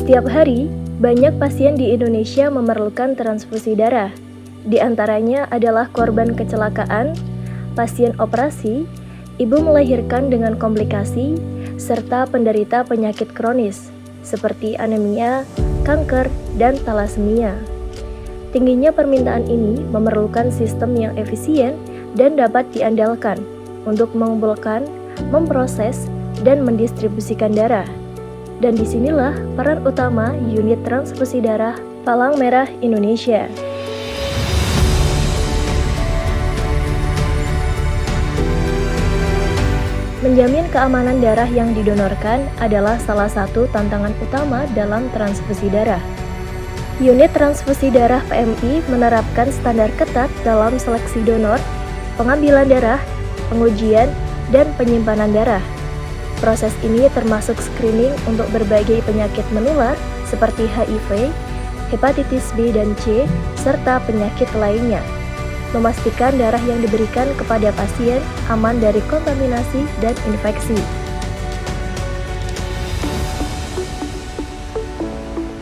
Setiap hari, banyak pasien di Indonesia memerlukan transfusi darah. Di antaranya adalah korban kecelakaan, pasien operasi, ibu melahirkan dengan komplikasi, serta penderita penyakit kronis seperti anemia, kanker, dan talasemia. Tingginya permintaan ini memerlukan sistem yang efisien dan dapat diandalkan untuk mengumpulkan, memproses, dan mendistribusikan darah. Dan disinilah peran utama unit transfusi darah Palang Merah Indonesia. Menjamin keamanan darah yang didonorkan adalah salah satu tantangan utama dalam transfusi darah. Unit transfusi darah PMI menerapkan standar ketat dalam seleksi donor, pengambilan darah, pengujian, dan penyimpanan darah. Proses ini termasuk screening untuk berbagai penyakit menular seperti HIV, hepatitis B dan C, serta penyakit lainnya. Memastikan darah yang diberikan kepada pasien aman dari kontaminasi dan infeksi.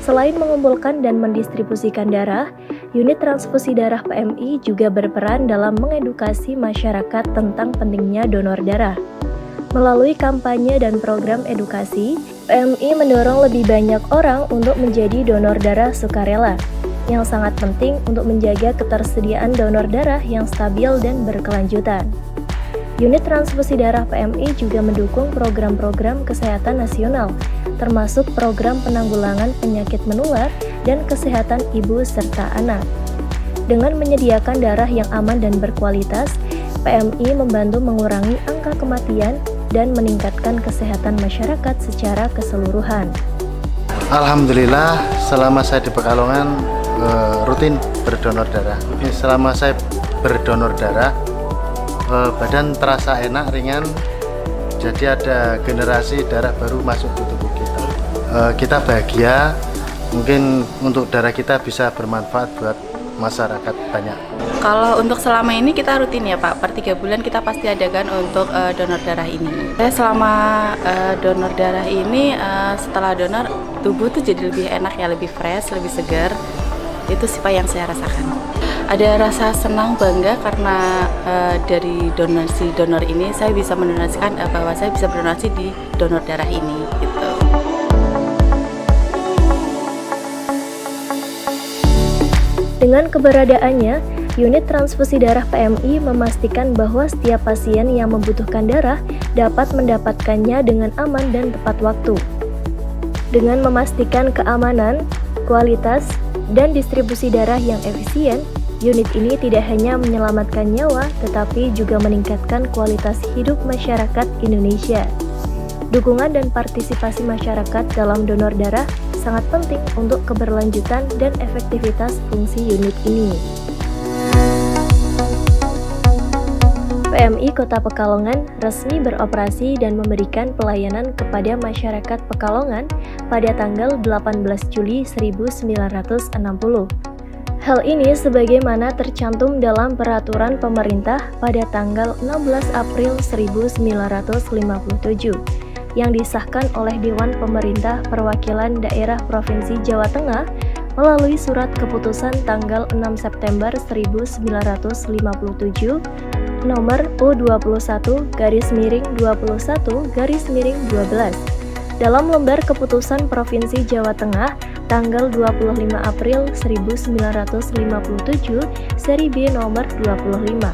Selain mengumpulkan dan mendistribusikan darah, unit transfusi darah PMI juga berperan dalam mengedukasi masyarakat tentang pentingnya donor darah. Melalui kampanye dan program edukasi, PMI mendorong lebih banyak orang untuk menjadi donor darah sukarela, yang sangat penting untuk menjaga ketersediaan donor darah yang stabil dan berkelanjutan. Unit transfusi darah PMI juga mendukung program-program kesehatan nasional, termasuk program penanggulangan penyakit menular dan kesehatan ibu serta anak. Dengan menyediakan darah yang aman dan berkualitas, PMI membantu mengurangi angka kematian dan meningkatkan kesehatan masyarakat secara keseluruhan. Alhamdulillah, selama saya di Pekalongan rutin berdonor darah. Selama saya berdonor darah, badan terasa enak, ringan. Jadi ada generasi darah baru masuk di tubuh kita. Kita bahagia, mungkin untuk darah kita bisa bermanfaat buat masyarakat banyak. Kalau untuk selama ini kita rutin ya Pak, per 3 bulan kita pasti adakan untuk donor darah ini. Saya selama donor darah ini, setelah donor, tubuh tuh jadi lebih enak ya, lebih fresh, lebih segar. Itu sih Pak yang saya rasakan. Ada rasa senang, bangga karena dari donasi donor ini saya bisa mendonasikan bahwa saya bisa berdonasi di donor darah ini gitu. Dengan keberadaannya, unit transfusi darah PMI memastikan bahwa setiap pasien yang membutuhkan darah dapat mendapatkannya dengan aman dan tepat waktu. Dengan memastikan keamanan, kualitas, dan distribusi darah yang efisien, unit ini tidak hanya menyelamatkan nyawa, tetapi juga meningkatkan kualitas hidup masyarakat Indonesia. Dukungan dan partisipasi masyarakat dalam donor darah sangat penting untuk keberlanjutan dan efektivitas fungsi unit ini. PMI Kota Pekalongan resmi beroperasi dan memberikan pelayanan kepada masyarakat Pekalongan pada tanggal 18 Juli 1960. Hal ini sebagaimana tercantum dalam peraturan pemerintah pada tanggal 16 April 1957 yang disahkan oleh Dewan Pemerintah Perwakilan Daerah Provinsi Jawa Tengah melalui surat keputusan tanggal 6 September 1957 nomor U21/21/12 dalam lembar keputusan Provinsi Jawa Tengah tanggal 25 April 1957 seri B nomor 25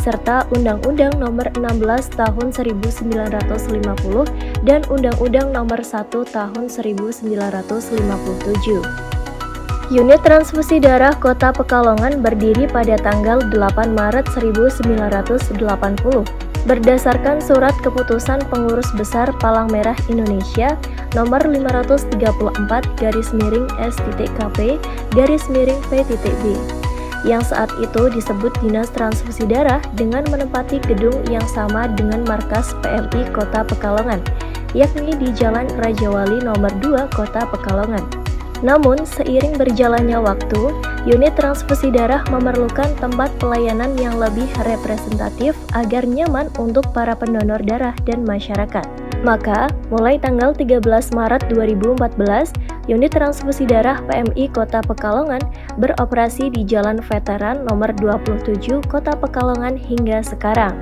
serta Undang-Undang nomor 16 tahun 1950 dan Undang-Undang nomor 1 tahun 1957. Unit transfusi darah Kota Pekalongan berdiri pada tanggal 8 Maret 1980 berdasarkan surat keputusan Pengurus Besar Palang Merah Indonesia nomor 534-S.K.P-P.B yang saat itu disebut Dinas Transfusi Darah dengan menempati gedung yang sama dengan markas PMI Kota Pekalongan, yakni di Jalan Raja Wali nomor 2 Kota Pekalongan. Namun, seiring berjalannya waktu, unit transfusi darah memerlukan tempat pelayanan yang lebih representatif agar nyaman untuk para pendonor darah dan masyarakat. Maka, mulai tanggal 13 Maret 2014, unit transfusi darah PMI Kota Pekalongan beroperasi di Jalan Veteran nomor 27 Kota Pekalongan hingga sekarang.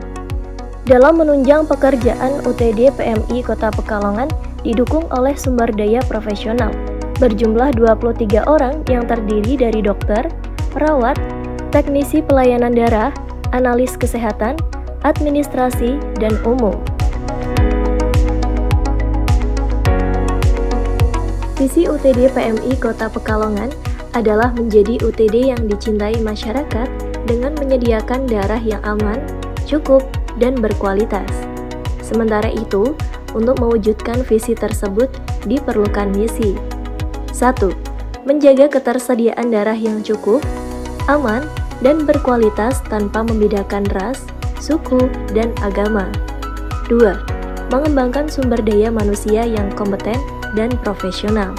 Dalam menunjang pekerjaan UTD PMI Kota Pekalongan didukung oleh sumber daya profesional berjumlah 23 orang yang terdiri dari dokter, perawat, teknisi pelayanan darah, analis kesehatan, administrasi, dan umum. Visi UTD PMI Kota Pekalongan adalah menjadi UTD yang dicintai masyarakat dengan menyediakan darah yang aman, cukup, dan berkualitas. Sementara itu, untuk mewujudkan visi tersebut diperlukan misi. 1. Menjaga ketersediaan darah yang cukup, aman, dan berkualitas tanpa membedakan ras, suku, dan agama. 2. Mengembangkan sumber daya manusia yang kompeten dan profesional.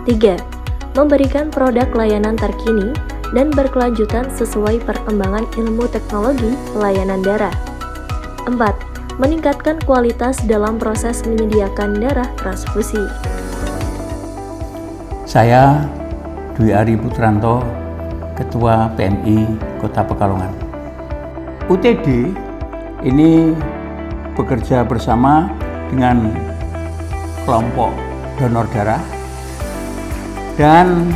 3. Memberikan produk layanan terkini dan berkelanjutan sesuai perkembangan ilmu teknologi pelayanan darah. 4. Meningkatkan kualitas dalam proses menyediakan darah transfusi. Saya Dwi Ari Putranto, Ketua PMI Kota Pekalongan. UTD ini bekerja bersama dengan kelompok donor darah dan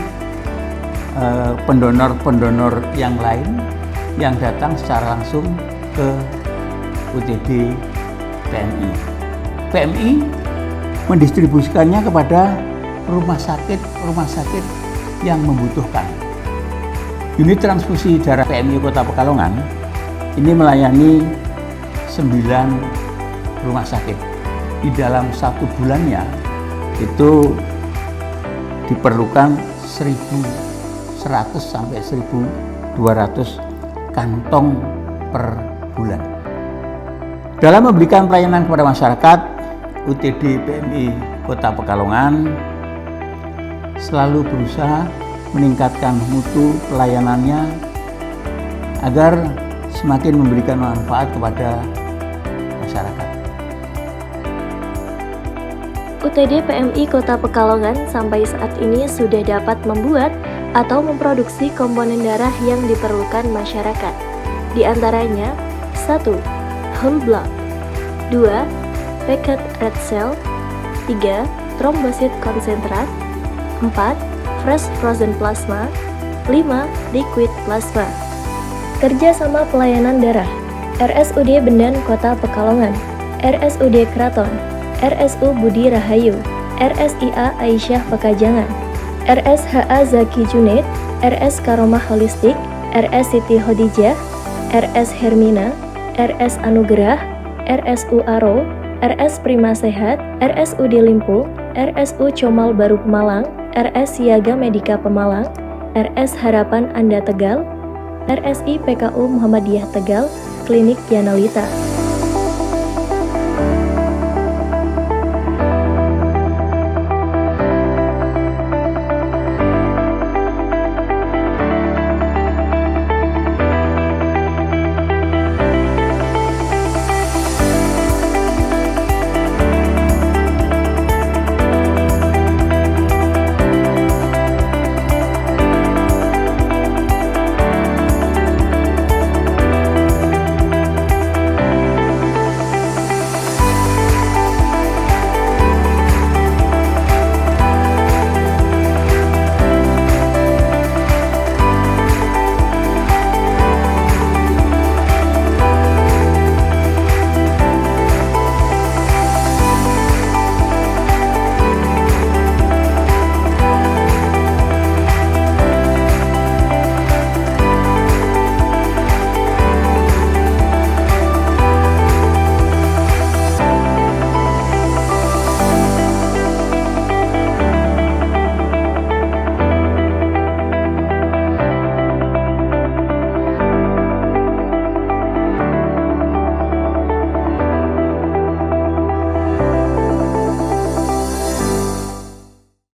pendonor-pendonor yang lain yang datang secara langsung ke UTD PMI. PMI mendistribusikannya kepada rumah sakit yang membutuhkan. Unit transfusi darah PMI Kota Pekalongan ini melayani 9 rumah sakit. Di dalam 1 bulannya itu diperlukan 1.100 sampai 1.200 kantong per bulan. Dalam memberikan pelayanan kepada masyarakat, UTD PMI Kota Pekalongan selalu berusaha meningkatkan mutu pelayanannya agar semakin memberikan manfaat kepada masyarakat. UTD PMI Kota Pekalongan sampai saat ini sudah dapat membuat atau memproduksi komponen darah yang diperlukan masyarakat. Di antaranya 1. Whole blood, 2. Packet red cell, 3. Trombosit konsentrat, 4. Fresh frozen plasma, 5. Liquid plasma. Kerjasama pelayanan darah RSUD Bendan Kota Pekalongan, RSUD Kraton, RSU Budi Rahayu, RSIA Aisyah Pekajangan, RSHA Zaki Junaid, RS Karomah Holistik, RS Siti Hodijah, RS Hermina, RS Anugerah, RSU Aro, RS Prima Sehat, RSUD Limpu, RSU Comal Baru Pemalang, RS Siaga Medika Pemalang, RS Harapan Anda Tegal, RSI PKU Muhammadiyah Tegal, Klinik Yanalita.